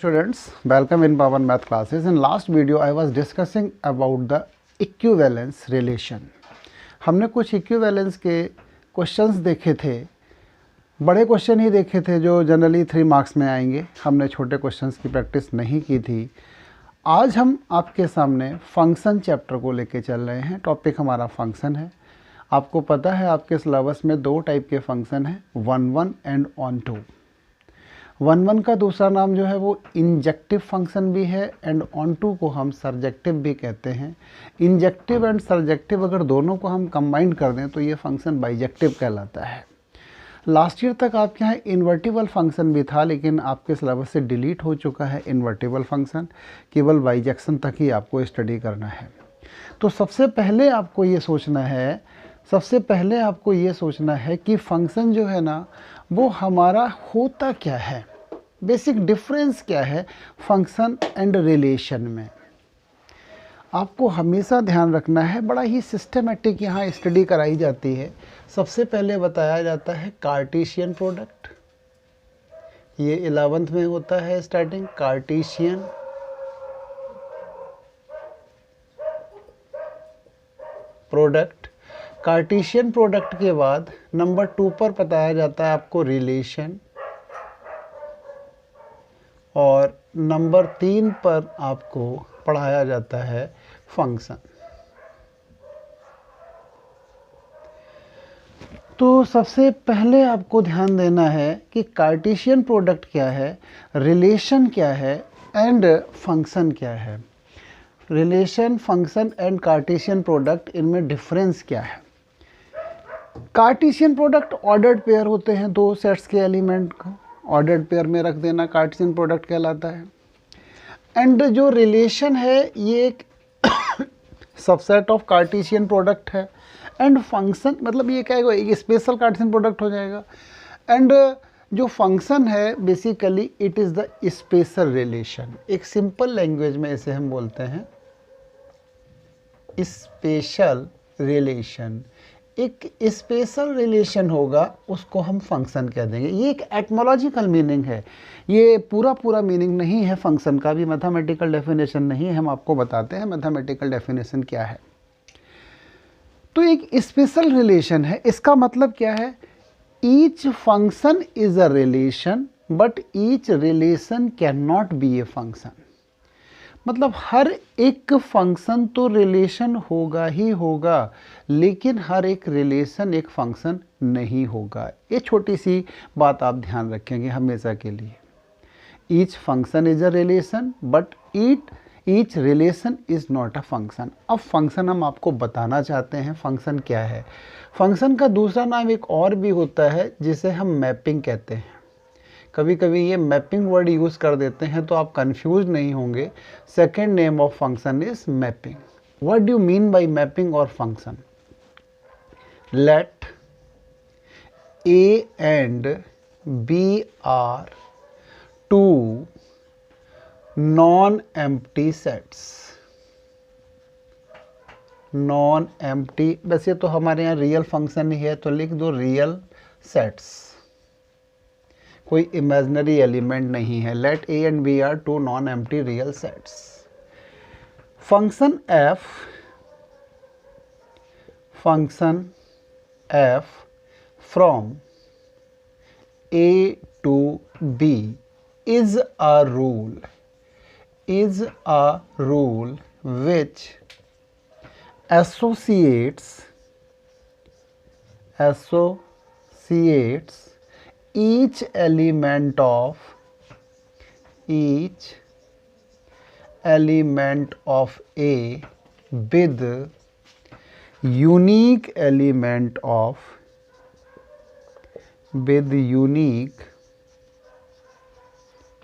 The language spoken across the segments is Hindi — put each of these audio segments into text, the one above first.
Students, welcome in Pawan math classes. In last video I was discussing about the equivalence relation. हमने कुछ इक्विवेलेंस के क्वेश्चंस देखे थे, बड़े क्वेश्चन ही देखे थे जो जनरली 3 मार्क्स में आएंगे। हमने छोटे क्वेश्चंस की प्रैक्टिस नहीं की थी। आज हम आपके सामने फंक्शन चैप्टर को लेके चल रहे हैं। टॉपिक हमारा फंक्शन है। आपको पता है आपके सिलेबस में 2 टाइप के फंक्शन हैं, 1 एंड ऑन 2। 1 का दूसरा नाम जो है वो इंजेक्टिव फंक्शन भी है एंड ऑन 2 को हम सरजेक्टिव भी कहते हैं। इंजेक्टिव एंड सरजेक्टिव अगर दोनों को हम कंबाइन कर दें तो ये फंक्शन बाइजेक्टिव कहलाता है। लास्ट ईयर तक आपके यहाँ इन्वर्टिबल फंक्शन भी था, लेकिन आपके सिलेबस से डिलीट हो चुका है इन्वर्टिबल फंक्शन। केवल बाइजेक्शन तक ही आपको स्टडी करना है। तो सबसे पहले आपको ये सोचना है कि फंक्शन जो है ना वो हमारा होता क्या है, बेसिक डिफरेंस क्या है फंक्शन एंड रिलेशन में। आपको हमेशा ध्यान रखना है, बड़ा ही सिस्टमेटिक यहाँ स्टडी कराई जाती है। सबसे पहले बताया जाता है कार्टेशियन प्रोडक्ट, ये 11th में होता है starting, Cartesian product. Cartesian product के बाद नंबर 2 पर बताया जाता है आपको रिलेशन, और नंबर 3 पर आपको पढ़ाया जाता है फंक्शन। तो सबसे पहले आपको ध्यान देना है कि कार्टेशियन प्रोडक्ट क्या है, रिलेशन क्या है एंड फंक्शन क्या है। Relation, function and Cartesian product, इनमें डिफरेंस क्या है। कार्टेशियन प्रोडक्ट ऑर्डर्ड पेयर होते हैं, 2 सेट्स के एलिमेंट को ऑर्डर्ड पेयर में रख देना कार्टेशियन प्रोडक्ट कहलाता है। एंड जो रिलेशन है ये एक सबसेट ऑफ कार्टेशियन प्रोडक्ट है। एंड फंक्शन मतलब ये क्या है, एक स्पेशल कार्टेशियन प्रोडक्ट हो जाएगा। एंड जो फंक्शन है basically it is the special relation. एक सिंपल लैंग्वेज में इसे हम बोलते हैं स्पेशल रिलेशन। एक स्पेशल रिलेशन होगा उसको हम फंक्शन कह देंगे। ये एक एटमोलॉजिकल मीनिंग है, ये पूरा मीनिंग नहीं है फंक्शन का भी, मैथमेटिकल डेफिनेशन नहीं है। हम आपको बताते हैं मैथमेटिकल डेफिनेशन क्या है। तो एक स्पेशल रिलेशन है, इसका मतलब क्या है, each function is a relation but each relation can not be a function. मतलब हर एक फंक्शन तो रिलेशन होगा ही होगा, लेकिन हर एक रिलेशन एक फंक्शन नहीं होगा। ये छोटी सी बात आप ध्यान रखेंगे हमेशा के लिए। Each function is a relation but each relation is not a function. अब फंक्शन हम आपको बताना चाहते हैं फंक्शन क्या है। फंक्शन का दूसरा नाम एक और भी होता है जिसे हम मैपिंग कहते हैं। कभी कभी ये मैपिंग वर्ड यूज़ कर देते हैं तो आप कंफ्यूज नहीं होंगे। Second name of function is mapping. What do you mean by mapping और फंक्शन? लेट A and B are 2 non-empty sets। Non empty, वैसे तो हमारे यहाँ रियल फंक्शन ही है तो लिख दो रियल सेट्स, कोई इमेजिनरी एलिमेंट नहीं है। Let A and B are 2 non empty real sets. Function f from A to B is a rule which associates each element of A with unique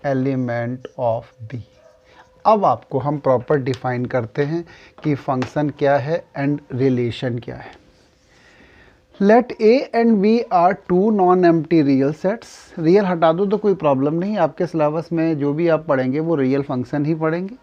element of B। अब आपको हम प्रॉपर डिफाइन करते हैं कि फंक्शन क्या है एंड रिलेशन क्या है। Let A and B are 2 non empty real sets. Real हटा दो तो कोई प्रॉब्लम नहीं, आपके सिलेबस में जो भी आप पढ़ेंगे वो रियल फंक्शन ही पढ़ेंगे।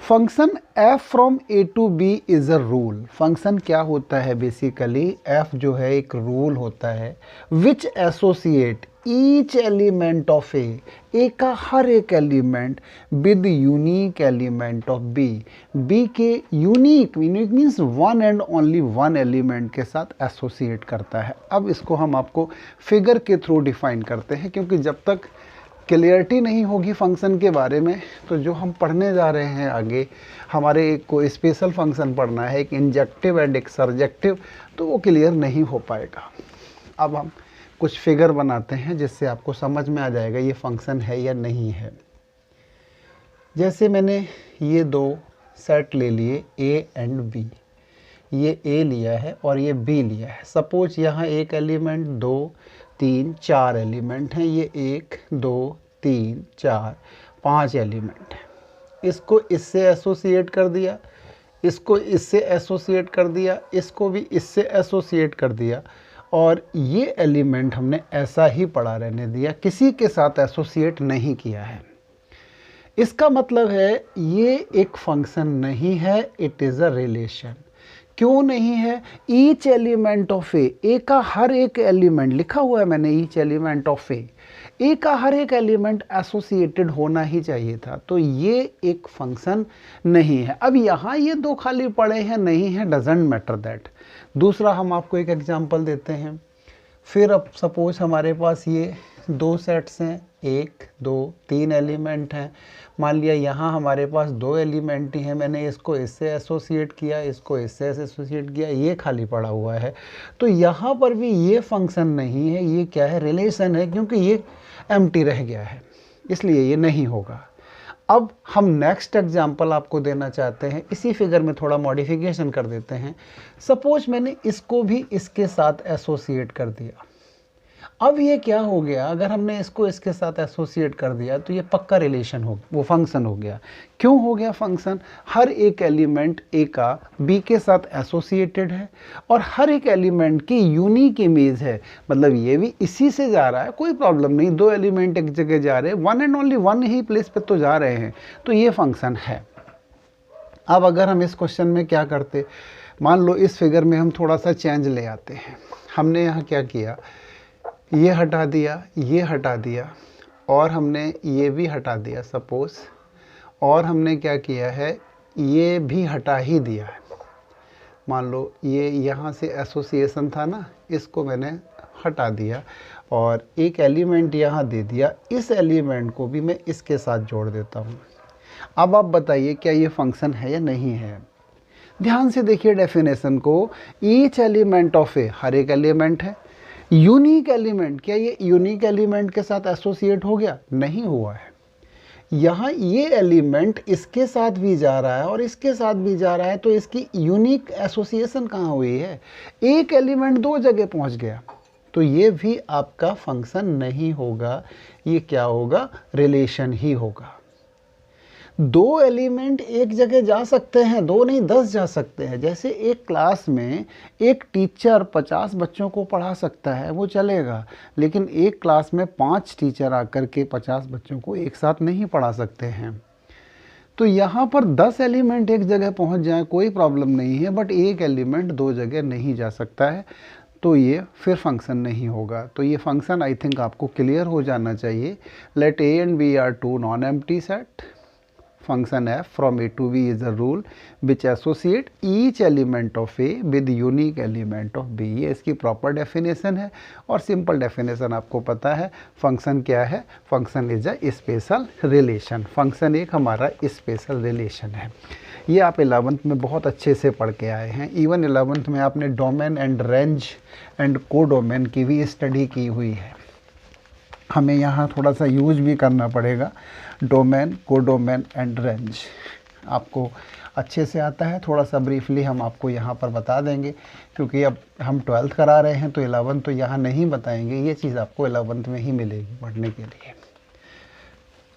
Function f from a to b is a rule. Function क्या होता है बेसिकली, f जो है एक रूल होता है which associate each element of a का हर एक element with unique element of b के unique means one and only one element के साथ एसोसिएट करता है। अब इसको हम आपको फिगर के थ्रू डिफाइन करते हैं, क्योंकि जब तक क्लियरिटी नहीं होगी फंक्शन के बारे में तो जो हम पढ़ने जा रहे हैं आगे, हमारे एक को स्पेशल फंक्शन पढ़ना है, एक इंजेक्टिव एंड एक सर्जेक्टिव, तो वो क्लियर नहीं हो पाएगा। अब हम कुछ फिगर बनाते हैं जिससे आपको समझ में आ जाएगा ये फंक्शन है या नहीं है। जैसे मैंने ये दो सेट ले लिए a एंड b, ये a लिया है और ये b लिया है। सपोज यहाँ एक एलिमेंट, 2 3 4 एलिमेंट हैं, ये 1 2 3 4 5 एलिमेंट हैं। इसको इससे एसोसिएट कर दिया, इसको इससे एसोसिएट कर दिया, इसको भी इससे एसोसिएट कर दिया, और ये एलिमेंट हमने ऐसा ही पड़ा रहने दिया, किसी के साथ एसोसिएट नहीं किया है। इसका मतलब है ये एक फंक्शन नहीं है, इट इज़ अ रिलेशन। क्यों नहीं है? ईच एलिमेंट ऑफ ए का हर एक एलिमेंट, लिखा हुआ है मैंने ईच एलिमेंट ऑफ ए का हर एक एलिमेंट एसोसिएटेड होना ही चाहिए था, तो ये एक फंक्शन नहीं है। अब यहाँ ये दो खाली पड़े हैं, नहीं है, डजेंट मैटर दैट। दूसरा हम आपको एक एग्जांपल देते हैं। फिर अब सपोज हमारे पास ये दो सेट्स हैं, 1 2 3 एलिमेंट हैं। मान लिया यहाँ हमारे पास 2 एलिमेंट ही हैं, मैंने इसको इससे एसोसिएट किया, इसको इससे एसोसिएट किया, ये खाली पड़ा हुआ है। तो यहाँ पर भी ये फंक्शन नहीं है, ये क्या है? रिलेशन है, क्योंकि ये एम्प्टी रह गया है, इसलिए ये नहीं होगा। अब हम नेक्स्ट एग्जांपल आपको देना चाहते हैं, इसी फिगर में थोड़ा मॉडिफिकेशन कर देते हैं। सपोज मैंने इसको भी इसके साथ एसोसिएट कर दिया। अब ये क्या हो गया? अगर हमने इसको इसके साथ एसोसिएट कर दिया तो ये पक्का रिलेशन हो, वो फंक्शन हो गया। क्यों हो गया फंक्शन? हर एक एलिमेंट ए का बी के साथ एसोसिएटेड है और हर एक एलिमेंट की यूनिक इमेज है, मतलब ये भी इसी से जा रहा है, कोई प्रॉब्लम नहीं। 2 एलिमेंट एक जगह जा रहे हैं, one and only one he place पे तो जा रहे हैं, तो ये फंक्शन है। अब अगर हम इस क्वेश्चन में क्या करते, मान लो इस फिगर में हम थोड़ा सा चेंज ले आते हैं। हमने यहाँ क्या किया, ये हटा दिया, ये हटा दिया, और हमने ये भी हटा दिया सपोज, और हमने क्या किया है, ये भी हटा ही दिया है। मान लो ये यहाँ से एसोसिएशन था ना, इसको मैंने हटा दिया और एक एलिमेंट यहाँ दे दिया। इस एलिमेंट को भी मैं इसके साथ जोड़ देता हूँ। अब आप बताइए क्या ये फंक्शन है या नहीं है? ध्यान से देखिए डेफिनेशन को। ईच एलिमेंट ऑफ ए, हर एक एलिमेंट है। यूनिक एलिमेंट, क्या ये यूनिक एलिमेंट के साथ एसोसिएट हो गया? नहीं हुआ है। यहाँ ये एलिमेंट इसके साथ भी जा रहा है और इसके साथ भी जा रहा है, तो इसकी यूनिक एसोसिएशन कहाँ हुई है? एक एलिमेंट 2 जगह पहुँच गया, तो ये भी आपका फंक्शन नहीं होगा, ये क्या होगा? रिलेशन ही होगा। 2 एलिमेंट एक जगह जा सकते हैं, 2 नहीं 10 जा सकते हैं। जैसे एक क्लास में एक टीचर 50 बच्चों को पढ़ा सकता है, वो चलेगा, लेकिन एक क्लास में 5 टीचर आकर के 50 बच्चों को एक साथ नहीं पढ़ा सकते हैं। तो यहाँ पर 10 एलिमेंट एक जगह पहुँच जाए कोई प्रॉब्लम नहीं है, बट एक एलिमेंट 2 जगह नहीं जा सकता है, तो ये फिर फंक्शन नहीं होगा। तो ये फंक्शन आई थिंक आपको क्लियर हो जाना चाहिए। Let A and B are 2 non empty set. Function f from a to b is a rule which associate each element of a with unique element of b। ये इसकी प्रॉपर डेफिनेशन है, और सिंपल डेफिनेशन आपको पता है। फंक्शन क्या है? Function is a special relation. Function एक हमारा स्पेशल रिलेशन है। ये आप 11th में बहुत अच्छे से पढ़ के आए हैं। इवन 11th में आपने domain and range and codomain की भी स्टडी की हुई है। हमें यहाँ थोड़ा सा यूज भी करना पड़ेगा, डोमेन, कोडोमेन एंड रेंज। आपको अच्छे से आता है, थोड़ा सा ब्रीफली हम आपको यहाँ पर बता देंगे, क्योंकि अब हम 12th करा रहे हैं तो 11th तो यहाँ नहीं बताएंगे, ये चीज़ आपको 11th में ही मिलेगी पढ़ने के लिए।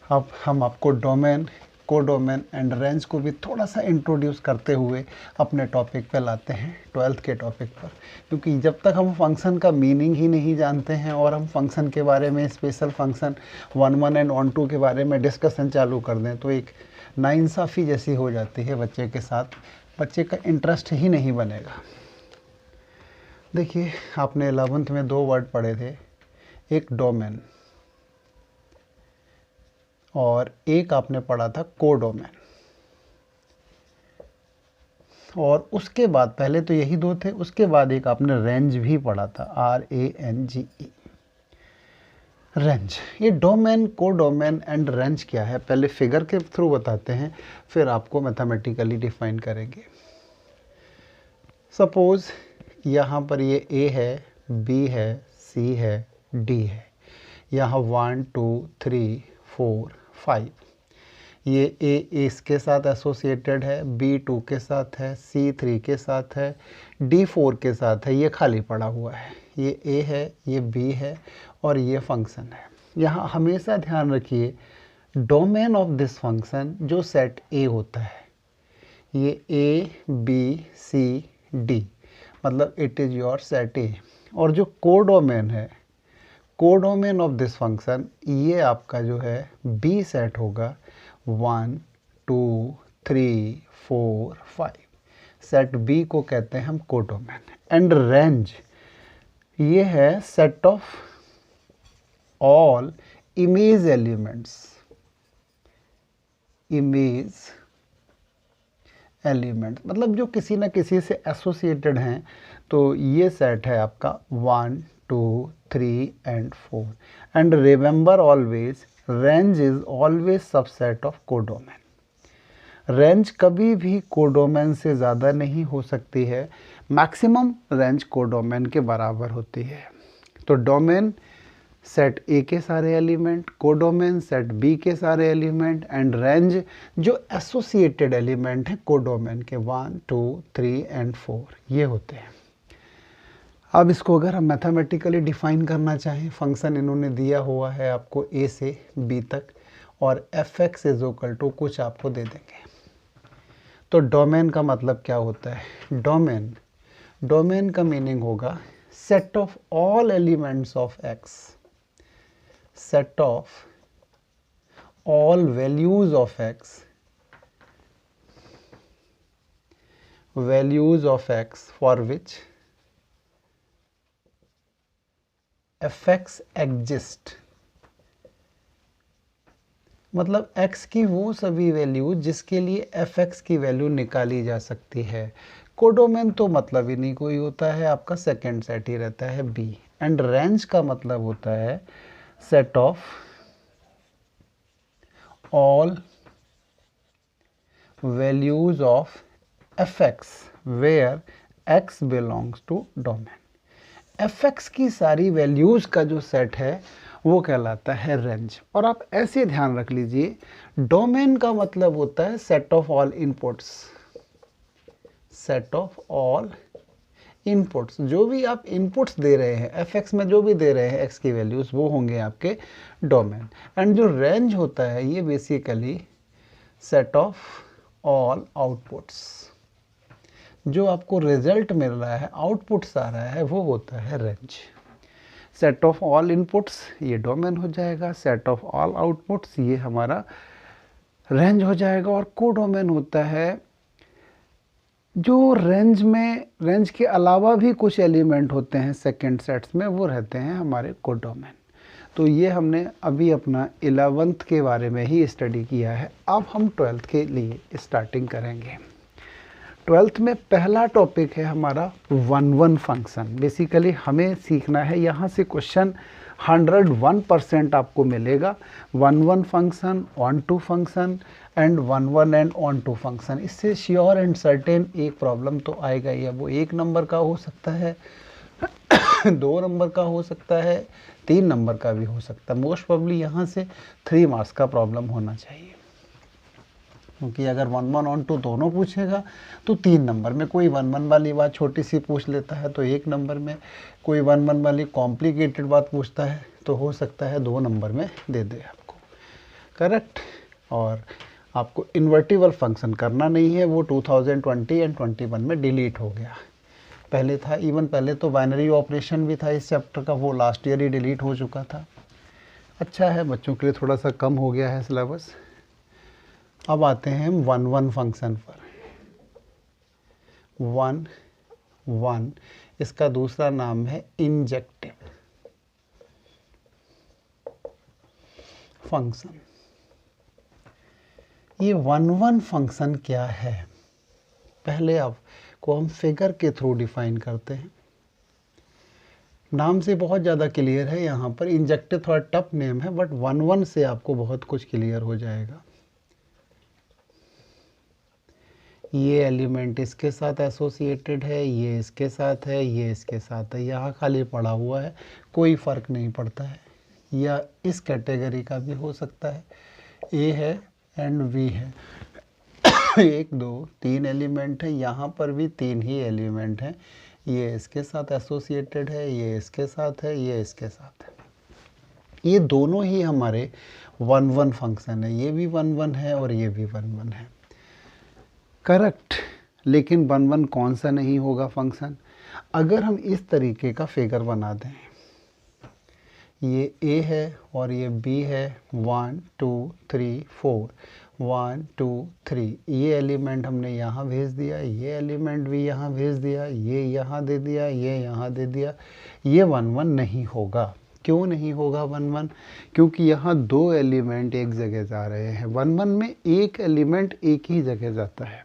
अब हम आपको डोमेन, कोडोमेन एंड रेंज को भी थोड़ा सा इंट्रोड्यूस करते हुए अपने टॉपिक पे लाते हैं, 12th के टॉपिक पर। क्योंकि जब तक हम फंक्शन का मीनिंग ही नहीं जानते हैं और हम फंक्शन के बारे में, स्पेशल फंक्शन 1 1 एंड 1 2 के बारे में डिस्कशन चालू कर दें, तो एक नाइंसाफ़ी जैसी हो जाती है बच्चे के साथ, बच्चे का इंटरेस्ट ही नहीं बनेगा। देखिए, आपने 11th में 2 वर्ड पढ़े थे, एक डोमेन और एक आपने पढ़ा था कोडोमेन। और उसके बाद, पहले तो यही 2 थे, उसके बाद एक आपने रेंज भी पढ़ा था, RANGE, रेंज। ये डोमेन, कोडोमेन एंड रेंज क्या है, पहले फिगर के थ्रू बताते हैं, फिर आपको मैथमेटिकली डिफाइन करेंगे। सपोज़ यहाँ पर ये A है, B है, C है, D है, यहाँ 1 2 3 4 5, ये A इसके साथ एसोसिएटेड है, B 2 के साथ है, C 3 के साथ है, D 4 के साथ है, ये खाली पड़ा हुआ है, ये A है, ये B है और ये फंक्शन है। यहाँ हमेशा ध्यान रखिए, डोमेन ऑफ दिस फंक्शन जो सेट A होता है, ये A B C D, मतलब it is your set A। और जो कोडोमेन है, कोडोमेन ऑफ दिस फंक्शन, ये आपका जो है B सेट होगा, 1 2 3 4 5, सेट B को कहते हैं हम कोडोमेन। एंड रेंज, ये है set of all image elements, image element मतलब जो किसी न किसी से एसोसिएटेड हैं, तो ये सेट है आपका 1 2 3 and 4। And remember always, range is always subset of codomain. Range कभी भी कोडोमेन से ज़्यादा नहीं हो सकती है, मैक्सिमम रेंज कोडोमेन के बराबर होती है। तो डोमेन सेट A के सारे एलिमेंट, कोडोमेन सेट B के सारे एलिमेंट, एंड रेंज जो एसोसिएटेड एलिमेंट हैं कोडोमेन के 1 2 3 एंड 4, ये होते हैं। अब इसको अगर हम मैथमेटिकली डिफाइन करना चाहें, फंक्शन इन्होंने दिया हुआ है आपको A से B तक, और fx इज इक्वल टू कुछ आपको दे देंगे। तो डोमेन का मतलब क्या होता है? डोमेन का मीनिंग होगा set of all elements of x, set of all values of x, for which fx exist, मतलब x की वो सभी वैल्यू जिसके लिए fx की वैल्यू निकाली जा सकती है। कोडोमेन तो मतलब ही नहीं कोई होता है, आपका सेकेंड सेट ही रहता है B। एंड रेंज का मतलब होता है set of all values of fx where x belongs to domain। fx की सारी वैल्यूज़ का जो सेट है वो कहलाता है रेंज। और आप ऐसे ध्यान रख लीजिए, डोमेन का मतलब होता है set of all inputs, set of all inputs, जो भी आप इनपुट्स दे रहे हैं fx में, जो भी दे रहे हैं x की वैल्यूज़, वो होंगे आपके डोमेन। एंड जो रेंज होता है ये basically set of all outputs, जो आपको रिजल्ट मिल रहा है, आउटपुट्स आ रहा है, वो होता है range. Set of all inputs ये डोमेन हो जाएगा, सेट ऑफ ऑल आउटपुट्स ये हमारा रेंज हो जाएगा। और कोडोमेन होता है जो रेंज में, रेंज के अलावा भी कुछ एलिमेंट होते हैं सेकंड सेट्स में, वो रहते हैं हमारे कोडोमेन। तो ये हमने अभी अपना 11th के बारे में ही स्टडी किया है। अब हम 12th के लिए स्टार्टिंग करेंगे। 12th में पहला टॉपिक है हमारा 1-1 फंक्शन। बेसिकली हमें सीखना है, यहाँ से क्वेश्चन 101% आपको मिलेगा। 1-1 function, on-to function and 1-1 and on-to function. इससे श्योर एंड सर्टेन एक प्रॉब्लम तो आएगा ही है। वो 1 नंबर का हो सकता है, 2 नंबर का हो सकता है, 3 नंबर का भी हो सकता है। मोस्ट प्रोबेबली यहाँ से 3 मार्क्स का प्रॉब्लम होना चाहिए, क्योंकि अगर 1-1 ऑन-टू दोनों पूछेगा तो 3 नंबर में। कोई 1-1 वाली बात छोटी सी पूछ लेता है तो 1 नंबर में, कोई 1-1 वाली कॉम्प्लिकेटेड बात पूछता है तो हो सकता है 2 नंबर में दे दे आपको। करेक्ट। और आपको इन्वर्टिबल फंक्शन करना नहीं है, वो 2020 एंड 21 में डिलीट हो गया। पहले था, इवन पहले तो बाइनरी ऑपरेशन भी था इस चैप्टर का, वो लास्ट ईयर ही डिलीट हो चुका था। अच्छा है, बच्चों के लिए थोड़ा सा कम हो गया है सिलेबस। अब आते हैं हम 1 1 फंक्शन पर। 1 1 इसका दूसरा नाम है इंजेक्टिव फंक्शन। ये 1 1 फंक्शन क्या है, पहले आपको हम फिगर के थ्रू डिफाइन करते हैं। नाम से बहुत ज़्यादा क्लियर है, यहाँ पर इंजेक्टिव थोड़ा टफ नेम है, बट 1 1 से आपको बहुत कुछ क्लियर हो जाएगा। ये एलिमेंट इसके साथ एसोसिएटेड है, ये इसके साथ है, ये इसके साथ है, यहाँ खाली पड़ा हुआ है, कोई फ़र्क नहीं पड़ता है। या इस कैटेगरी का भी हो सकता है, ए है एंड वी है। 1 2 3 एलिमेंट है, यहाँ पर भी 3 ही एलिमेंट हैं। ये इसके साथ एसोसिएटेड है, ये इसके साथ है, ये इसके साथ है। ये दोनों ही हमारे 1 1 फंक्शन है, ये भी 1 1 है और ये भी 1 1 है, करेक्ट। लेकिन 1 1 कौन सा नहीं होगा फंक्शन? अगर हम इस तरीके का फिगर बना दें, ये ए है और ये बी है, 1 2 3 4 1 2 3, ये एलिमेंट हमने यहाँ भेज दिया, ये एलिमेंट भी यहाँ भेज दिया, ये यहाँ दे दिया, ये यहाँ दे दिया, ये 1 1 नहीं होगा। क्यों नहीं होगा 1 1? क्योंकि यहाँ 2 एलिमेंट एक जगह जा रहे हैं। 1 1 में एक एलिमेंट एक ही जगह जाता है।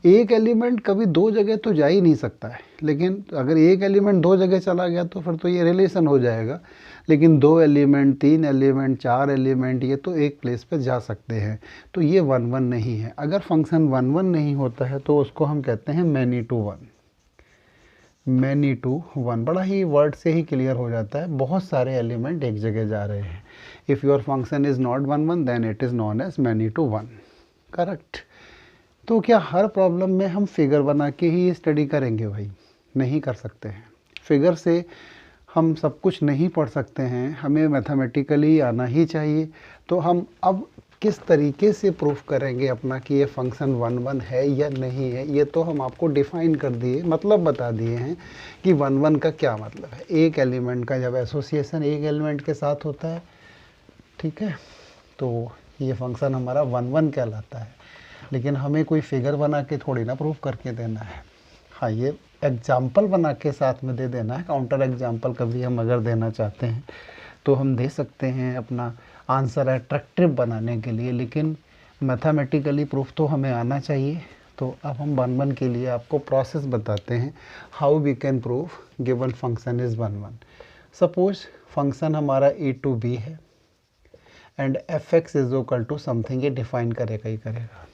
एक एलिमेंट कभी 2 जगह तो जा ही नहीं सकता है, लेकिन अगर एक एलिमेंट 2 जगह चला गया तो फिर तो ये रिलेशन हो जाएगा। लेकिन 2 एलिमेंट, 3 एलिमेंट, 4 एलिमेंट, ये तो एक प्लेस पे जा सकते हैं, तो ये 1 1 नहीं है। अगर फंक्शन 1 1 नहीं होता है तो उसको हम कहते हैं मैनी टू 1। मैनी टू 1 बड़ा ही वर्ड से ही क्लियर हो जाता है, बहुत सारे एलिमेंट एक जगह जा रहे हैं। If your function is not 1 1 then it is known as many to 1, correct. तो क्या हर प्रॉब्लम में हम फिगर बना के ही स्टडी करेंगे? भाई नहीं कर सकते हैं। फिगर से हम सब कुछ नहीं पढ़ सकते हैं, हमें मैथमेटिकली आना ही चाहिए। तो हम अब किस तरीके से प्रूफ करेंगे अपना कि ये फंक्शन 1 1 है या नहीं है? ये तो हम आपको डिफ़ाइन कर दिए, मतलब बता दिए हैं कि 1 1 का क्या मतलब है। एक एलिमेंट का जब एसोसिएशन एक एलिमेंट के साथ होता है, ठीक है, तो ये फंक्शन हमारा 1 1 कहलाता है। लेकिन हमें कोई फिगर बना के थोड़ी ना प्रूफ करके देना है। हाँ, ये एग्जाम्पल बना के साथ में दे देना है। काउंटर एग्जाम्पल कभी हम अगर देना चाहते हैं तो हम दे सकते हैं अपना आंसर अट्रैक्टिव बनाने के लिए, लेकिन मैथमेटिकली प्रूफ तो हमें आना चाहिए। तो अब हम 1 1 के लिए आपको प्रोसेस बताते हैं, how we can proof given function is 1 1। Suppose function हमारा ए टू बी है and f x is equal to something, ये डिफाइन करेगा ही करेगा।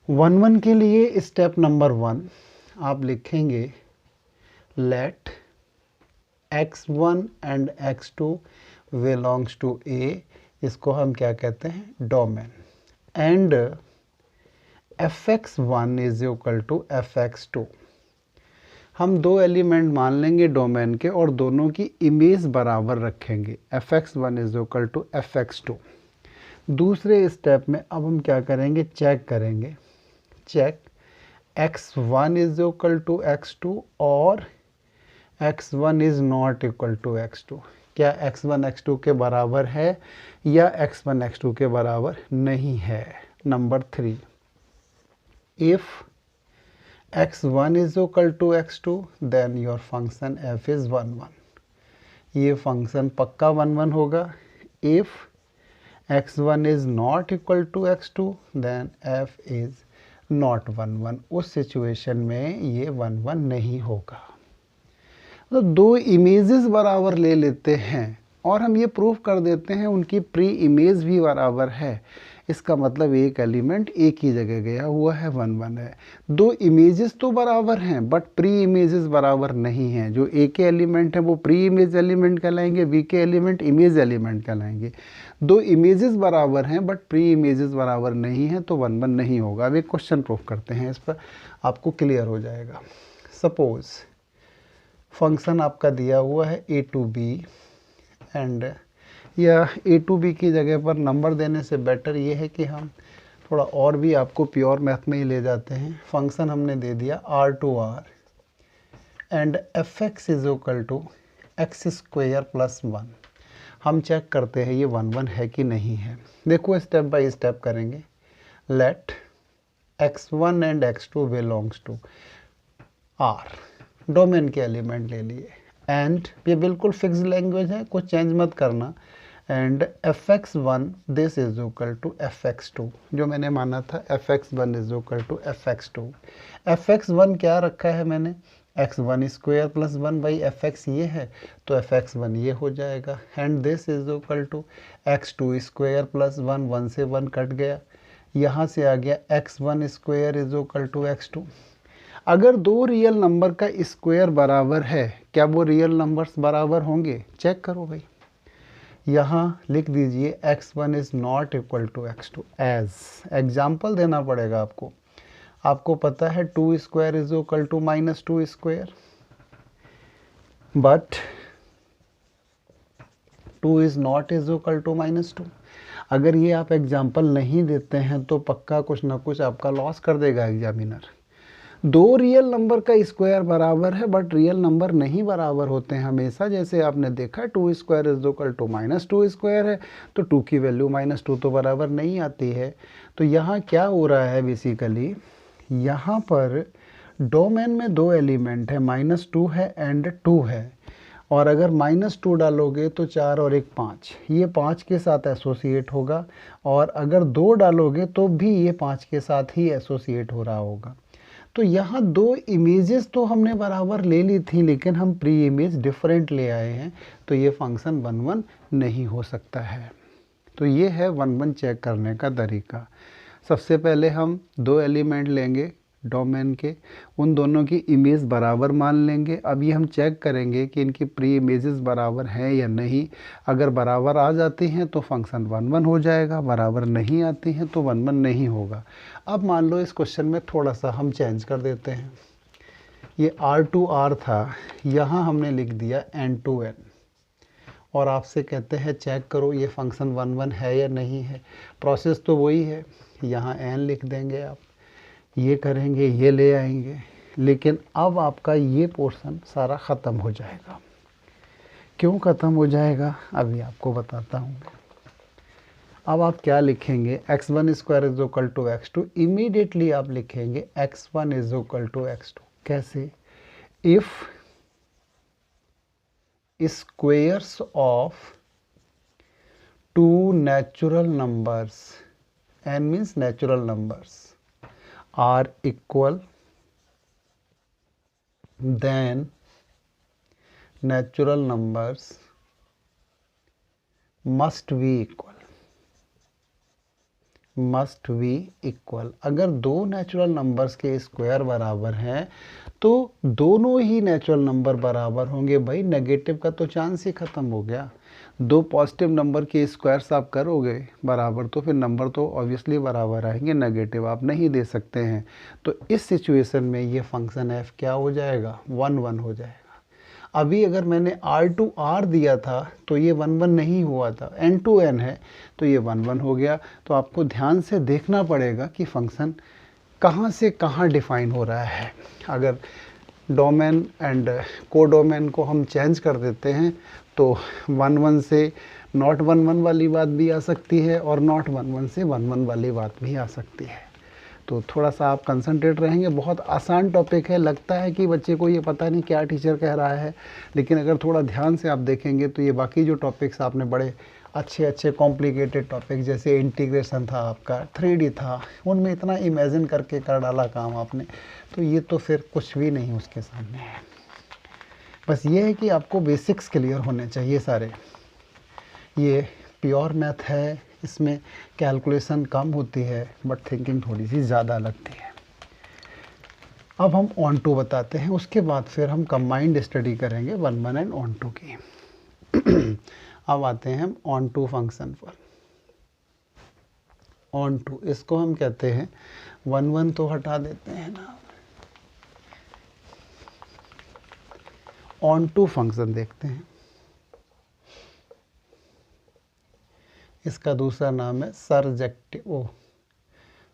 1 1 के लिए स्टेप नंबर 1 आप लिखेंगे let x1 and x2 belongs to A, इसको हम क्या कहते हैं? Domain. And fx1 is equal to fx2। हम 2 एलिमेंट मान लेंगे डोमेन के और दोनों की इमेज बराबर रखेंगे, fx1 is equal to fx2। दूसरे स्टेप में अब हम क्या करेंगे? चेक करेंगे, check x1 is equal to x2 और x1 is not equal to x2। क्या x1 x2 के बराबर है या x1 x2 के बराबर नहीं है? Number 3, if x1 is equal to x2 then your function f is 1 1। ये फंक्शन पक्का 1 1 होगा। If x1 is not equal to x2 then f is not 1 1। उस सिचुएशन में ये 1 1 नहीं होगा। तो 2 इमेजेस बराबर ले लेते हैं और हम ये प्रूफ कर देते हैं उनकी प्री इमेज भी बराबर है। इसका मतलब एक एलिमेंट एक ही जगह गया हुआ है, 1 1 है। 2 इमेजेस तो बराबर हैं बट प्री इमेजेस बराबर नहीं हैं। जो ए के एलिमेंट हैं वो प्री इमेज एलिमेंट कहलाएंगे, बी के एलिमेंट इमेज एलिमेंट कहलाएंगे। 2 इमेजेस बराबर हैं बट प्री इमेजेस बराबर नहीं हैं, तो 1 1 नहीं होगा। अब एक क्वेश्चन प्रूफ करते हैं, इस पर आपको क्लियर हो जाएगा। सपोज फंक्शन आपका दिया हुआ है ए टू बी एंड या ए टू बी की जगह पर नंबर देने से बेटर ये है कि हम थोड़ा और भी आपको प्योर मैथ में ही ले जाते हैं। फंक्शन हमने दे दिया R to R and f x is equal to x square plus 1। हम चेक करते हैं ये 1 1 है कि नहीं है। देखो स्टेप बाय स्टेप करेंगे। Let x1 and x2 belongs to R, domain के एलिमेंट ले लिए, एंड ये बिल्कुल फिक्स लैंग्वेज है, कुछ चेंज मत करना, and fx1 this is equal to fx2, जो मैंने माना था fx1 is equal to fx2। fx1 क्या रखा है मैंने, x1 square plus 1 by fx ये है, तो fx1 ये हो जाएगा, and this is equal to x2 square plus 1, 1 से 1 कट गया, यहाँ से आ गया x1 square is equal to x2। अगर दो रियल नंबर का स्क्वायर बराबर है, क्या वो रियल नंबर्स बराबर होंगे, चेक करो भाई। यहाँ लिख दीजिए x1 is not equal to x2, as example देना पड़ेगा आपको। आपको पता है 2 square is equal to minus 2 square, but 2 is not is equal to minus 2। अगर ये आप एग्जाम्पल नहीं देते हैं तो पक्का कुछ ना कुछ आपका लॉस कर देगा एग्जामिनर। दो रियल नंबर का स्क्वायर बराबर है, बट रियल नंबर नहीं बराबर होते हैं हमेशा। जैसे आपने देखा 2 square is equal to minus 2 square है, तो 2 की वैल्यू माइनस 2 तो बराबर नहीं आती है। तो यहाँ क्या हो रहा है बेसिकली, यहाँ पर डोमेन में दो एलिमेंट है, -2 है एंड 2 है, और अगर -2 डालोगे तो 4 और 1 5, ये 5 के साथ एसोसिएट होगा, और अगर 2 डालोगे तो भी ये 5 के साथ ही एसोसिएट हो रहा होगा। तो यहाँ दो इमेजेस तो हमने बराबर ले ली थी, लेकिन हम प्री इमेज डिफरेंट ले आए हैं, तो ये फंक्शन 1 1 नहीं हो सकता है। तो ये है 1 1 चेक करने का तरीका। सबसे पहले हम दो एलिमेंट लेंगे डोमेन के, उन दोनों की इमेज बराबर मान लेंगे। अब ये हम चेक करेंगे कि इनकी प्री इमेजेस बराबर हैं या नहीं। अगर बराबर आ जाती हैं तो फंक्शन 1 1 हो जाएगा, बराबर नहीं आती हैं तो 1 1 नहीं होगा। अब मान लो इस क्वेश्चन में थोड़ा सा हम चेंज कर देते हैं। ये R2R था, यहाँ हमने लिख दिया N2N, और आपसे कहते हैं चेक करो ये फंक्शन 1 1 है या नहीं है। प्रोसेस तो वही है, यहाँ n लिख देंगे आप, ये करेंगे, ये ले आएंगे, लेकिन अब आपका ये पोर्शन सारा ख़त्म हो जाएगा। क्यों ख़त्म हो जाएगा अभी आपको बताता हूँ। अब आप क्या लिखेंगे, x1 square is equal to x2, immediately आप लिखेंगे x1 is equal to x2। कैसे, if squares of two natural numbers, n means natural numbers, are equal, then natural numbers must be equal, must be equal। अगर दो नेचुरल नंबर्स के स्क्वायर बराबर हैं तो दोनों ही नेचुरल नंबर बराबर होंगे। भाई नेगेटिव का तो चांस ही ख़त्म हो गया। दो पॉजिटिव नंबर के स्क्वायर्स आप करोगे बराबर तो फिर नंबर तो ऑब्वियसली बराबर आएंगे, नेगेटिव आप नहीं दे सकते हैं। तो इस सिचुएशन में ये फंक्शन f क्या हो जाएगा, 1 1 हो जाएगा। अभी अगर मैंने R2R दिया था तो ये 1 1 नहीं हुआ था, N2N है तो ये 1 1 हो गया। तो आपको ध्यान से देखना पड़ेगा कि फंक्शन कहाँ से कहाँ डिफाइन हो रहा है। अगर डोमेन एंड कोडोमेन को हम चेंज कर देते हैं तो 1 1 से नॉट 1 1 वाली बात भी आ सकती है, और नॉट 1 1 से 1 1 वाली बात भी आ सकती है। तो थोड़ा सा आप कंसंट्रेट रहेंगे। बहुत आसान टॉपिक है, लगता है कि बच्चे को ये पता नहीं क्या टीचर कह रहा है, लेकिन अगर थोड़ा ध्यान से आप देखेंगे तो ये बाकी जो टॉपिक्स आपने बड़े अच्छे अच्छे कॉम्प्लिकेटेड टॉपिक जैसे इंटीग्रेशन था आपका, 3D था, उनमें इतना इमेजिन करके कर डाला काम आपने, तो ये तो फिर कुछ भी नहीं उसके सामने है। बस ये है कि आपको बेसिक्स क्लियर होने चाहिए सारे। ये प्योर मैथ है, इसमें कैलकुलेशन कम होती है बट थिंकिंग थोड़ी सी ज़्यादा लगती है। अब हम ऑन टू बताते हैं, उसके बाद फिर हम कंबाइंड स्टडी करेंगे 1 1 एंड ऑन टू की। अब आते हैं हम ऑन टू फंक्शन पर। ऑन टू इसको हम कहते हैं 1 1 तो हटा देते हैं ना, ऑन टू फंक्शन देखते हैं। इसका दूसरा नाम है सरजेक्टिव,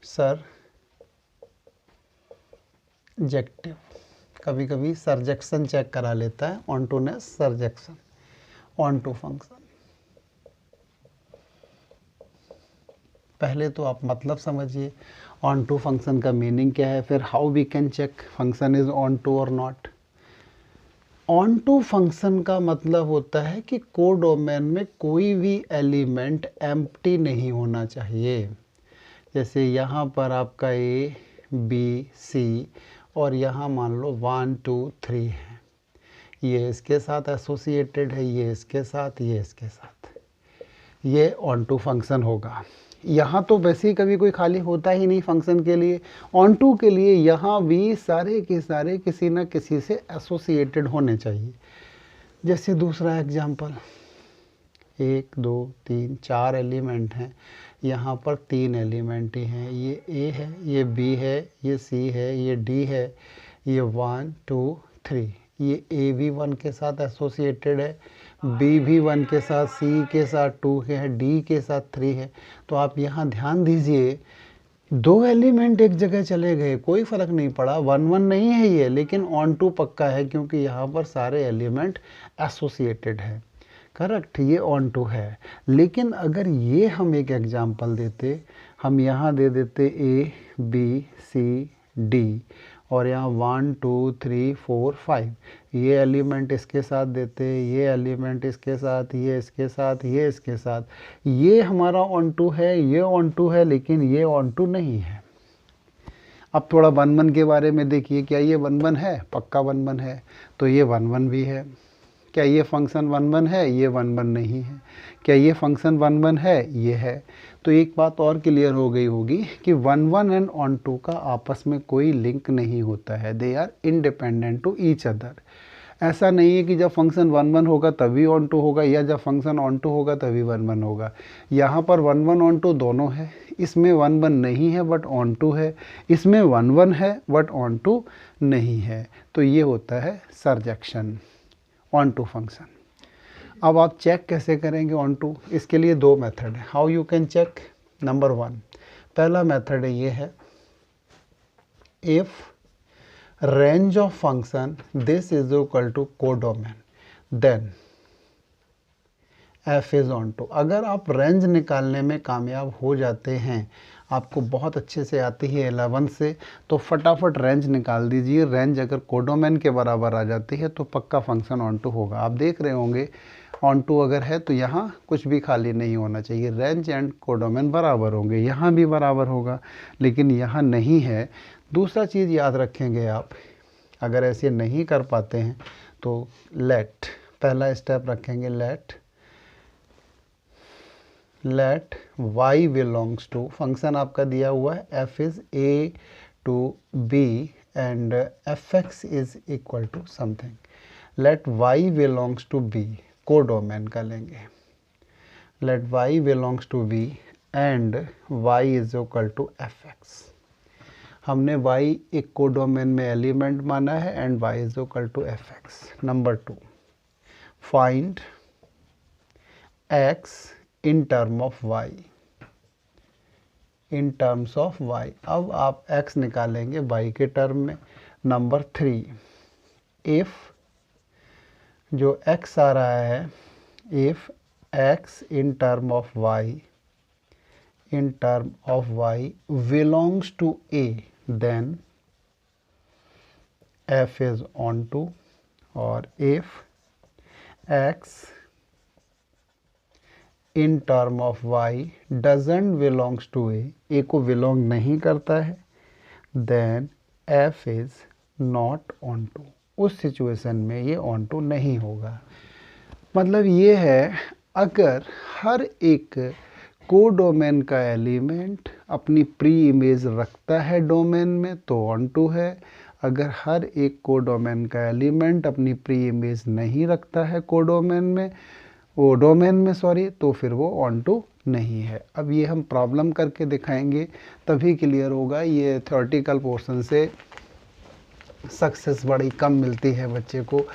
सरजेक्टिव। कभी कभी सरजेक्शन चेक करा लेता है, ontoness surjection, onto function. पहले तो आप मतलब समझिए ऑन टू फंक्शन का मीनिंग क्या है, फिर how we can check function is onto और नॉट। ऑन टू फंक्शन का मतलब होता है कि कोडोमेन में कोई भी एलिमेंट एम्प्टी नहीं होना चाहिए। जैसे यहाँ पर आपका ए बी सी और यहाँ मान लो 1 2 3 है, ये इसके साथ एसोसिएटेड है, ये इसके साथ, ये इसके साथ, ये ऑन टू फंक्शन होगा। यहाँ तो वैसे ही कभी कोई खाली होता ही नहीं फंक्शन के लिए। ऑन टू के लिए यहाँ भी सारे के सारे किसी न किसी से एसोसिएटेड होने चाहिए। जैसे दूसरा एग्जांपल, 1 2 3 4 एलिमेंट हैं, यहाँ पर 3 एलिमेंट ही हैं, ये ए है, ये बी है, ये सी है, ये डी है, ये 1 2 3, ये ए भी 1 के साथ एसोसिएटेड है, बी भी 1 के साथ, सी के साथ 2 है, डी के साथ 3 है। तो आप यहाँ ध्यान दीजिए, 2 एलिमेंट एक जगह चले गए, कोई फ़र्क नहीं पड़ा, 1 1 नहीं है ये, लेकिन ऑन टू पक्का है क्योंकि यहाँ पर सारे एलिमेंट एसोसिएटेड है। करेक्ट, ये ऑन टू है। लेकिन अगर ये हम एक एग्जांपल देते, हम यहाँ दे देते ए बी सी डी और यहाँ 1 2 3 4 5, ये एलिमेंट इसके साथ देते, ये एलिमेंट इसके साथ, ये इसके साथ, ये इसके साथ, ये हमारा ऑन टू है, ये ऑन टू है, लेकिन ये ऑन टू नहीं है। अब थोड़ा 1 1 के बारे में देखिए, क्या ये 1 1 है? पक्का 1 1 है, तो ये 1 1 भी है। क्या ये फंक्शन 1 1 है? ये 1 1 नहीं है। क्या ये फंक्शन 1 1 है? ये है। तो एक बात और क्लियर हो गई होगी कि 1 1 एंड ऑन टू का आपस में कोई लिंक नहीं होता है, they are independent to each other. ऐसा नहीं है कि जब फंक्शन 1 1 होगा तभी ऑन टू होगा, या जब फंक्शन ऑन टू होगा तभी 1 1 होगा। यहाँ पर 1 1 ऑन टू दोनों है, इसमें 1 1 नहीं है बट ऑन टू है, इसमें 1 1 है बट ऑन टू नहीं है। तो ये होता है सरजेक्शन ऑन टू फंक्शन। अब आप चेक कैसे करेंगे ऑन टू? इसके लिए 2 मेथड है। How you can check? Number 1, पहला मेथड है, ये है, if range of function this is equal to codomain then f is onto. अगर आप रेंज निकालने में कामयाब हो जाते हैं, आपको बहुत अच्छे से आती है 11 से, तो फटाफट रेंज निकाल दीजिए। रेंज अगर कोडोमेन के बराबर आ जाती है तो पक्का फंक्शन ऑन टू होगा। आप देख रहे होंगे ऑन टू अगर है तो यहाँ कुछ भी खाली नहीं होना चाहिए, रेंज एंड कोडोमेन बराबर होंगे, यहाँ भी बराबर होगा, लेकिन यहाँ नहीं है। दूसरा चीज़ याद रखेंगे आप, अगर ऐसे नहीं कर पाते हैं तो लेट, पहला स्टेप रखेंगे, let y belongs to, function आपका दिया हुआ है f इज़ a to b and fx is equal to something. Let y belongs to b, codomain का लेंगे, let y belongs to b and y is equal to fx। हमने y एक कोडोमेन में एलिमेंट माना है and y is equal to fx। Number 2, find x in term of y, in terms of y। अब आप x निकालेंगे y के टर्म में। नंबर 3, इफ जो x आ रहा है, if x in term of y, in term of y belongs to a, then f is onto. और if x in term of y doesn't belongs to a को बिलोंग नहीं करता है, then f is not onto. उस सिचुएशन में ये ऑन टू नहीं होगा। मतलब ये है, अगर हर एक कोडोमेन का एलिमेंट अपनी प्री इमेज रखता है डोमेन में तो ऑन टू है। अगर हर एक कोडोमेन का एलिमेंट अपनी प्री इमेज नहीं रखता है कोडोमेन में, वो डोमेन में सॉरी, तो फिर वो ऑन टू नहीं है। अब ये हम प्रॉब्लम करके दिखाएंगे तभी क्लियर होगा। ये थ्योरेटिकल पोर्शन से सक्सेस बड़ी कम मिलती है, बच्चे को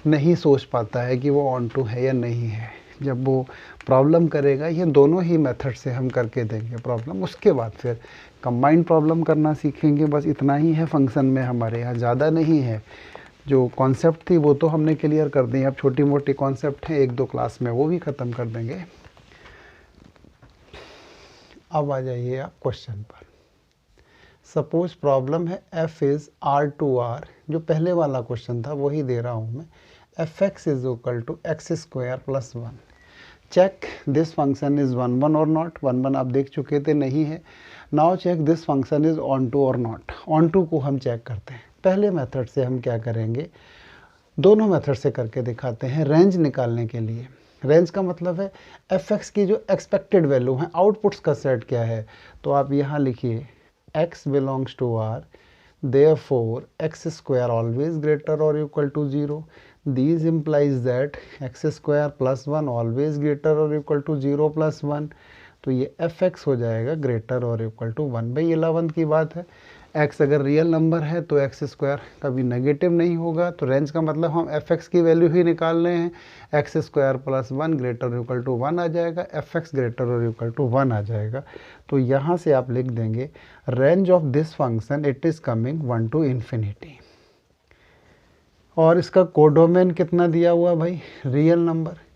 नहीं सोच पाता है कि वो ऑन टू है या नहीं है। जब वो प्रॉब्लम करेगा, ये दोनों ही मेथड से हम करके देंगे प्रॉब्लम, उसके बाद फिर कंबाइंड प्रॉब्लम करना सीखेंगे। बस इतना ही है फंक्शन में हमारे यहाँ, ज़्यादा नहीं है। जो कॉन्सेप्ट थी वो तो हमने क्लियर कर दी, अब छोटी मोटी कॉन्सेप्ट हैं 1-2 क्लास में वो भी ख़त्म कर देंगे। अब आ जाइए आप क्वेश्चन पर। सपोज प्रॉब्लम है f इज़ R2R, जो पहले वाला क्वेश्चन था वही दे रहा हूँ मैं। fx is equal to x square plus 1। Check this function is 1 1 और नॉट। 1 1 आप देख चुके थे, नहीं है। Now check this function is onto और नॉट। ऑन टू को हम चेक करते हैं। पहले मेथड से हम क्या करेंगे, दोनों मेथड से करके दिखाते हैं रेंज निकालने के लिए। रेंज का मतलब है fx की जो एक्सपेक्टेड वैल्यू है, आउटपुट्स का सेट क्या है। तो आप यहाँ लिखिए x belongs to R, therefore x square always greater or equal to 0. These implies that x square plus 1 always greater or equal to 0 plus 1. तो ये fx हो जाएगा ग्रेटर और इक्वल टू 1 बाई 11 की बात है। x अगर रियल नंबर है तो एक्स स्क्वायर कभी नेगेटिव नहीं होगा। तो रेंज का मतलब हम fx की वैल्यू ही निकाल रहे हैं। एक्स स्क्वायर प्लस 1 ग्रेटर और इक्वल टू 1 आ जाएगा, fx ग्रेटर और इक्वल टू 1 आ जाएगा। तो यहाँ से आप लिख देंगे range of this function it is coming 1 to infinity. और इसका कोडोमेन कितना दिया हुआ भाई, रियल नंबर।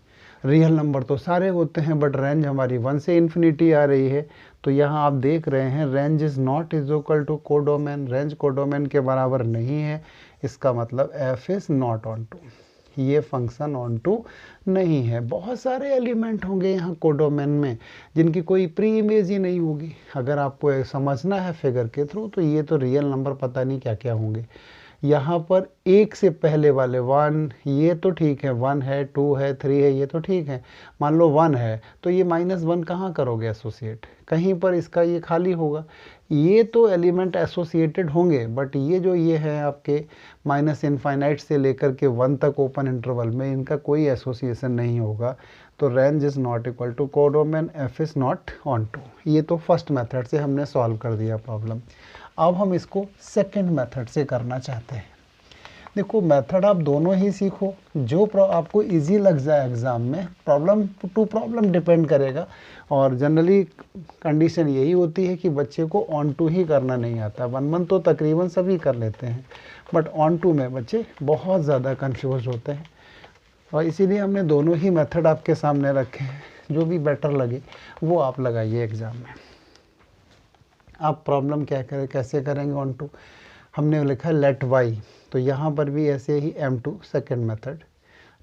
रियल नंबर तो सारे होते हैं, बट रेंज हमारी 1 से इन्फिनिटी आ रही है। तो यहाँ आप देख रहे हैं range is not is equal to codomain. Range codomain के बराबर नहीं है, इसका मतलब f is not onto, ये फंक्शन ऑन टू नहीं है। बहुत सारे एलिमेंट होंगे यहाँ कोडोमेन में जिनकी कोई प्री इमेज ही नहीं होगी। अगर आपको समझना है फिगर के थ्रू तो ये तो रियल नंबर पता नहीं क्या क्या होंगे। यहाँ पर एक से पहले वाले 1, ये तो ठीक है, 1 है, 2 है, 3 है, ये तो ठीक है। मान लो 1 है तो ये -1 कहाँ करोगे एसोसिएट, कहीं पर इसका ये खाली होगा। ये तो एलिमेंट एसोसिएटेड होंगे, बट ये जो ये है आपके -इनफाइनाइट से लेकर के 1 तक ओपन इंटरवल में, इनका कोई एसोसिएशन नहीं होगा। तो range is not equal to codomain, f is not onto. ये तो फर्स्ट मेथड से हमने सॉल्व कर दिया प्रॉब्लम। अब हम इसको सेकंड मेथड से करना चाहते हैं। देखो मेथड आप दोनों ही सीखो, जो आपको इजी लग जाए एग्ज़ाम में। प्रॉब्लम टू प्रॉब्लम डिपेंड करेगा, और जनरली कंडीशन यही होती है कि बच्चे को ऑन टू ही करना नहीं आता। 1 1 तो तकरीबन सभी कर लेते हैं, बट ऑन टू में बच्चे बहुत ज़्यादा कंफ्यूज होते हैं। और इसीलिए हमने दोनों ही मेथड आपके सामने रखे हैं, जो भी बेटर लगे वो आप लगाइए एग्ज़ाम में। आप प्रॉब्लम क्या करें, कैसे करेंगे ऑन टू। हमने लिखा लेट वाई, तो यहाँ पर भी ऐसे ही M2 second method.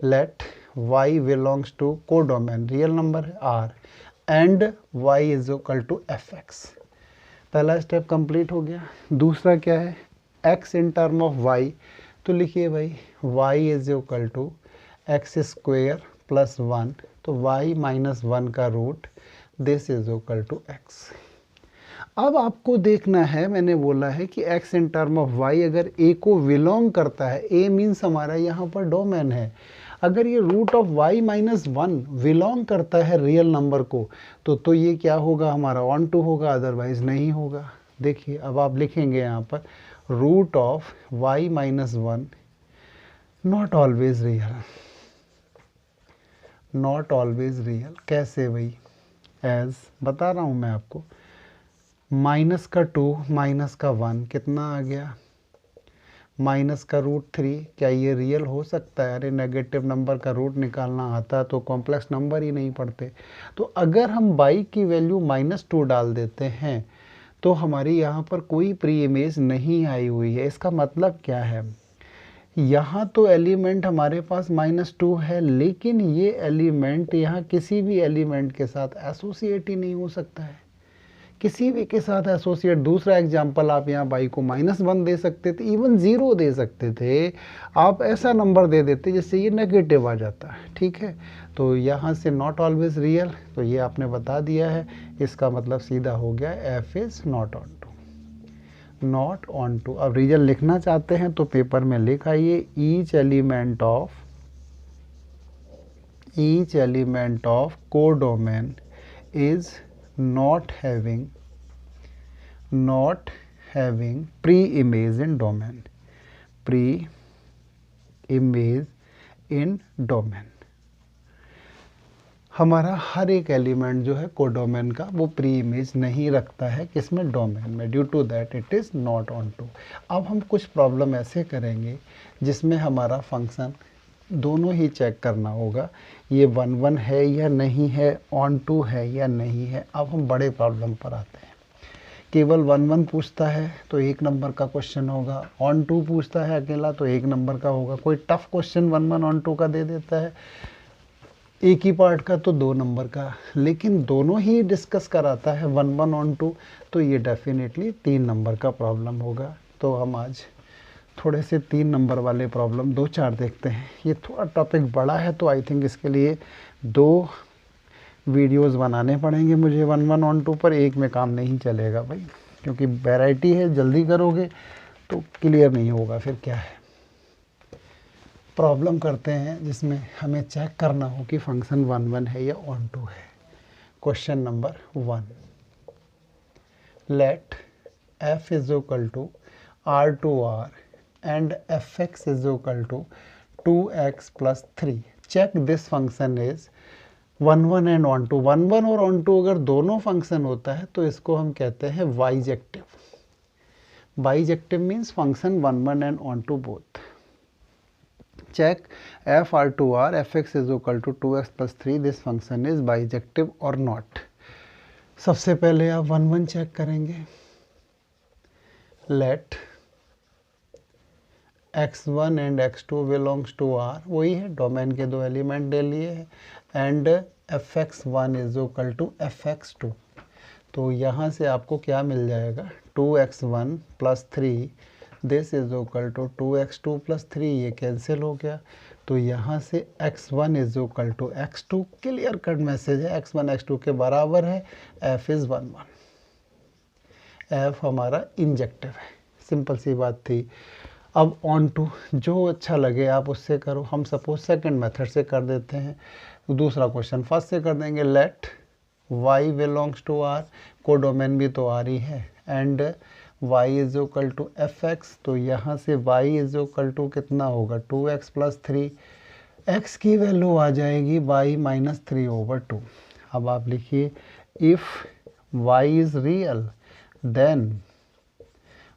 Let y belongs to codomain, real number है R, and y is equal to fx। पहला स्टेप कंप्लीट हो गया। दूसरा क्या है, x in term of y, तो लिखिए भाई y is equal to x square plus 1, तो y माइनस 1 का root, this is equal to x। अब आपको देखना है, मैंने बोला है कि x in term of y अगर a को बिलोंग करता है, a मीन्स हमारा यहाँ पर डोमेन है। अगर ये root of y minus 1 belong करता है रियल नंबर को, तो ये क्या होगा, हमारा ऑन टू होगा, अदरवाइज नहीं होगा। देखिए अब आप लिखेंगे यहाँ पर root of y minus 1 not always real, not always real. कैसे भाई, एज बता रहा हूँ मैं आपको, माइनस का 2 माइनस का 1 कितना आ गया, माइनस का रूट 3। क्या ये रियल हो सकता है? अरे नेगेटिव नंबर का रूट निकालना आता तो कॉम्प्लेक्स नंबर ही नहीं पढ़ते। तो अगर हम y की वैल्यू -2 डाल देते हैं तो हमारी यहाँ पर कोई प्री इमेज नहीं आई हुई है। इसका मतलब क्या है, यहाँ तो एलिमेंट हमारे पास -2 है, लेकिन ये एलिमेंट यहाँ किसी भी एलिमेंट के साथ एसोसिएट ही नहीं हो सकता है, किसी भी के साथ एसोसिएट। दूसरा एग्जांपल, आप यहाँ y को -1 दे सकते थे, इवन 0 दे सकते थे। आप ऐसा नंबर दे देते जिससे ये नेगेटिव आ जाता है, ठीक है। तो यहाँ से नॉट ऑलवेज रियल, तो ये आपने बता दिया है। इसका मतलब सीधा हो गया f is not onto, not onto. अब रीजन लिखना चाहते हैं तो पेपर में लिख आइए, each element of codomain is not having pre-image in domain, pre-image in domain। हमारा हर एक एलिमेंट जो है कोडोमेन का वो प्री इमेज नहीं रखता है, किसमें, डोमेन में। Due to that it is not onto. अब हम कुछ प्रॉब्लम ऐसे करेंगे जिसमें हमारा फंक्शन दोनों ही चेक करना होगा, ये 1 1 है या नहीं है, ऑन टू है या नहीं है। अब हम बड़े प्रॉब्लम पर आते हैं। केवल 1 1 पूछता है तो 1 नंबर का क्वेश्चन होगा, ऑन टू पूछता है अकेला तो 1 नंबर का होगा। कोई टफ क्वेश्चन 1 1 ऑन टू का दे देता है एक ही पार्ट का तो 2 नंबर का, लेकिन दोनों ही डिस्कस कराता है 1 1 ऑन टू, तो ये डेफिनेटली 3 नंबर का प्रॉब्लम होगा। तो हम आज थोड़े से 3 नंबर वाले प्रॉब्लम 2-4 देखते हैं। ये थोड़ा टॉपिक बड़ा है तो आई थिंक इसके लिए 2 वीडियोस बनाने पड़ेंगे मुझे 1 1 ऑन टू पर, एक में काम नहीं चलेगा भाई, क्योंकि वैरायटी है, जल्दी करोगे तो क्लियर नहीं होगा। फिर क्या है, प्रॉब्लम करते हैं जिसमें हमें चेक करना हो कि फंक्शन 1 1 है या ऑन टू है। Question number 1, let f is equal to r to r and fx is equal to 2x plus 3. Check this function is 1 1 and on to। 1 1 और on to अगर दोनों फंक्शन होता है तो इसको हम कहते हैं bijective. Bijective means function 1 1 and on to both। Check f r to r fx is equal to 2x plus 3, this function is bijective or not। सबसे पहले आप 1 1 चेक करेंगे। Let x1 and x2 belongs to r, वही है, डोमेन के 2 एलिमेंट ले लिए हैं, and fx1 is equal to fx2। तो यहाँ से आपको क्या मिल जाएगा, 2x1 plus 3 this is equal to 2x2 plus 3, ये कैंसिल हो गया। तो यहाँ से x1 is equal to x2, clear cut message है, x1 x2 के बराबर है, f इज़ 1 1। f हमारा इंजेक्टिव है, सिंपल सी बात थी। अब ऑन टू जो अच्छा लगे आप उससे करो, हम सपोज सेकंड मेथड से कर देते हैं, दूसरा क्वेश्चन फर्स्ट से कर देंगे। Let y belongs to r, codomain भी तो r ही है, and y is equal to fx, तो यहाँ से y इज इक्वल टू कितना होगा, 2x प्लस 3, x की वैल्यू आ जाएगी y माइनस 3 ओवर 2। अब आप लिखिए if y is real then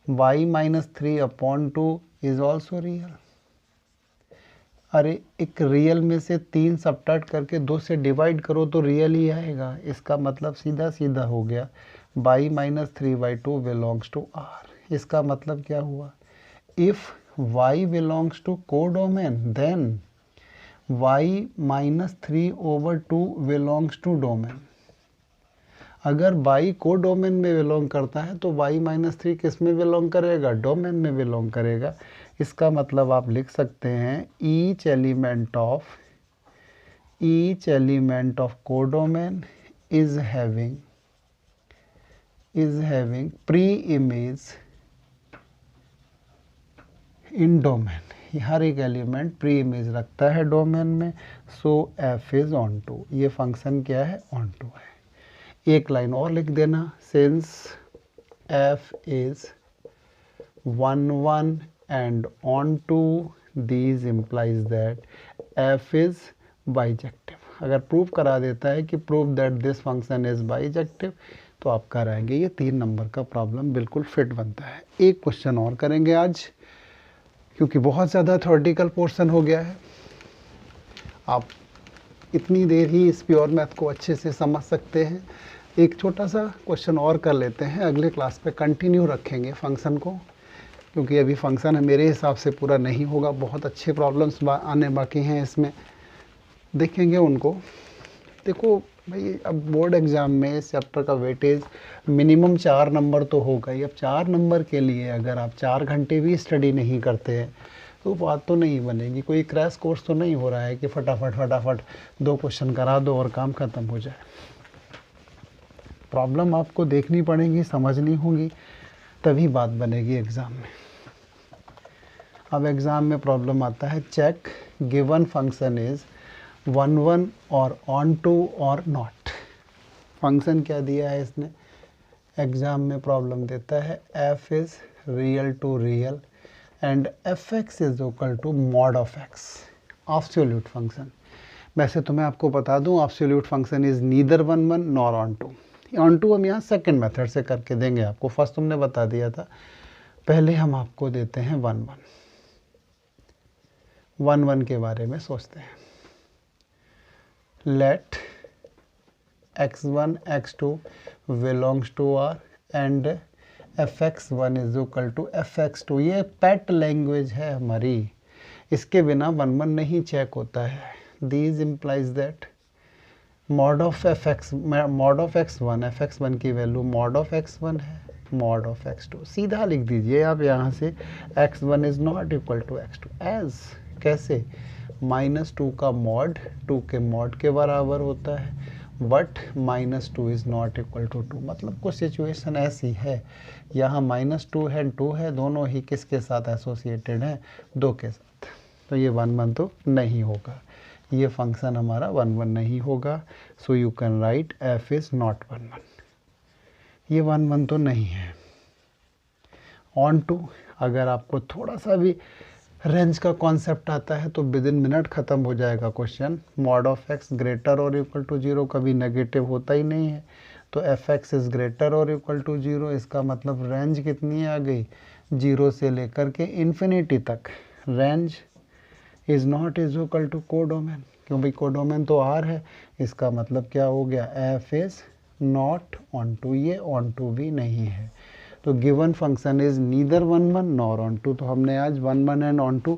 y minus 3 upon 2 is also real. अरे एक रियल में से 3 सबट्रैक्ट करके 2 से डिवाइड करो तो रियल ही आएगा, इसका मतलब सीधा सीधा हो गया y minus 3/2 belongs to r। इसका मतलब क्या हुआ, if y belongs to codomain then y minus 3 over 2 belongs to domain. अगर y को डोमेन में बिलोंग करता है तो y माइनस 3 किस में बिलोंग करेगा, डोमेन में बिलोंग करेगा। इसका मतलब आप लिख सकते हैं each element of codomain is having pre image in domain. हर एक एलिमेंट प्री इमेज रखता है डोमेन में, so f is onto. ये फंक्शन क्या है, ऑन टू है। एक लाइन और लिख देना, since f is 1 1 and on to these implies that f is bijective। अगर प्रूव करा देता है कि prove that this function is bijective तो आप कराएंगे। ये 3 नंबर का प्रॉब्लम बिल्कुल फिट बनता है। एक क्वेश्चन और करेंगे आज, क्योंकि बहुत ज़्यादा थ्योरेटिकल पोर्शन हो गया है। आप इतनी देर ही इस प्योर मैथ को अच्छे से समझ सकते हैं। एक छोटा सा क्वेश्चन और कर लेते हैं, अगले क्लास पे कंटिन्यू रखेंगे फंक्शन को, क्योंकि अभी फंक्शन है मेरे हिसाब से पूरा नहीं होगा, बहुत अच्छे प्रॉब्लम्स आने बाकी हैं इसमें, देखेंगे उनको। देखो भाई, अब बोर्ड एग्ज़ाम में इस चैप्टर का वेटेज मिनिमम 4 नंबर तो होगा ही। अब 4 नंबर के लिए अगर आप 4 घंटे भी स्टडी नहीं करते हैं तो बात तो नहीं बनेगी। कोई क्रैश कोर्स तो नहीं हो रहा है कि फटाफट 2 क्वेश्चन करा दो और काम ख़त्म हो जाए। प्रॉब्लम आपको देखनी पड़ेगी, समझनी होगी, तभी बात बनेगी एग्ज़ाम में। अब एग्ज़ाम में प्रॉब्लम आता है, चेक गिवन फंक्शन इज़ 1 1 और ऑन टू और नॉट। फंक्शन क्या दिया है इसने, एग्ज़ाम में प्रॉब्लम देता है f is real to real and fx is equal to mod of x, absolute function. वैसे तो मैं आपको बता दूं absolute function is neither 1 1 nor onto. Onto हम यहाँ सेकेंड मेथड से करके देंगे आपको, फर्स्ट तुमने बता दिया था। पहले हम आपको देते हैं 1 1। 1 के बारे में सोचते हैं। Let x1 x2 belongs to R and fx1 is equal to fx2। ये पेट लैंग्वेज है हमारी, इसके बिना 1 नहीं चेक होता है। These implies that mod of x1 fx1 की वैल्यू मॉड ऑफ x1 है, मॉड ऑफ x2। सीधा लिख दीजिए आप यहाँ से x1 is not equal to x2 as, कैसे, -2 का मॉड 2 के मॉड के बराबर होता है, but -2 is not equal to 2। मतलब कुछ सिचुएशन ऐसी है यहाँ -2 है 2 है, दोनों ही किसके साथ एसोसिएटेड हैं, 2 के साथ। तो ये 1 तो नहीं होगा, ये फंक्शन हमारा 1 नहीं होगा। So you can write f is not 1। ये 1 तो नहीं है। ऑन टू, अगर आपको थोड़ा सा भी रेंज का कॉन्सेप्ट आता है तो विद इन मिनट ख़त्म हो जाएगा question. Mod of x greater और इक्वल टू 0 कभी नेगेटिव होता ही नहीं है, तो fx इज़ ग्रेटर और इक्वल टू 0, इसका मतलब रेंज कितनी आ गई, 0 से लेकर के इन्फिनिटी तक। Range is not is equal to codomain, क्यों भाई कोडोमेन तो R है, इसका मतलब क्या हो गया, f is not onto, ये ऑन टू भी नहीं है। तो given function is neither 1 nor onto. तो हमने आज 1 एंड ऑन टू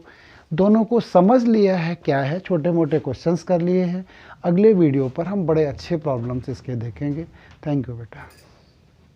दोनों को समझ लिया है क्या है, छोटे मोटे क्वेश्चंस कर लिए हैं। अगले वीडियो पर हम बड़े अच्छे प्रॉब्लम्स इसके देखेंगे। थैंक यू बेटा।